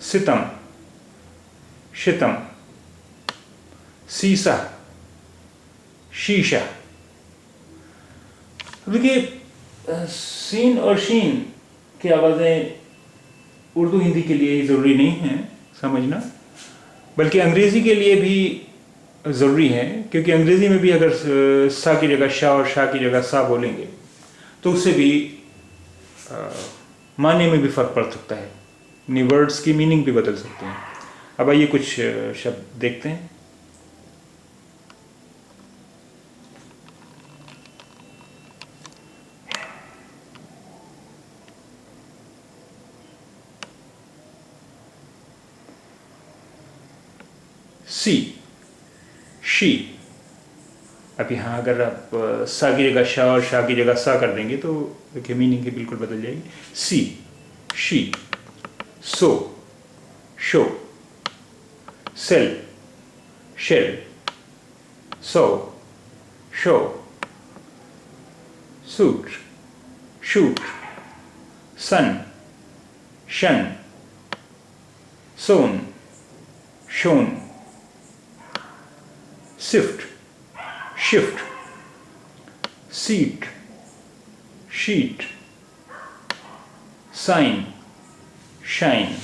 सितम, शितम, सीसा, शीशा। देखिए सीन और शीन की आवाज़ें उर्दू हिंदी के लिए ही ज़रूरी नहीं है समझना, बल्कि अंग्रेज़ी के लिए भी ज़रूरी है, क्योंकि अंग्रेज़ी में भी अगर सा की जगह शाह और शाह की जगह सा बोलेंगे तो उससे भी माने में भी फ़र्क पड़ सकता है, यानी वर्ड्स की मीनिंग भी बदल सकते हैं। अब आइए कुछ शब्द देखते हैं। सी, शी। अब यहाँ अगर आप सा की जगह शाह और शाह की जगह सा कर देंगे तो देखिए मीनिंग की बिल्कुल बदल जाएगी। Sea, she, so, show, sell, shell, so, show, suit, shoot, sun, shun, sewn, shown, sift, shift, seat, sheet, sign, shine.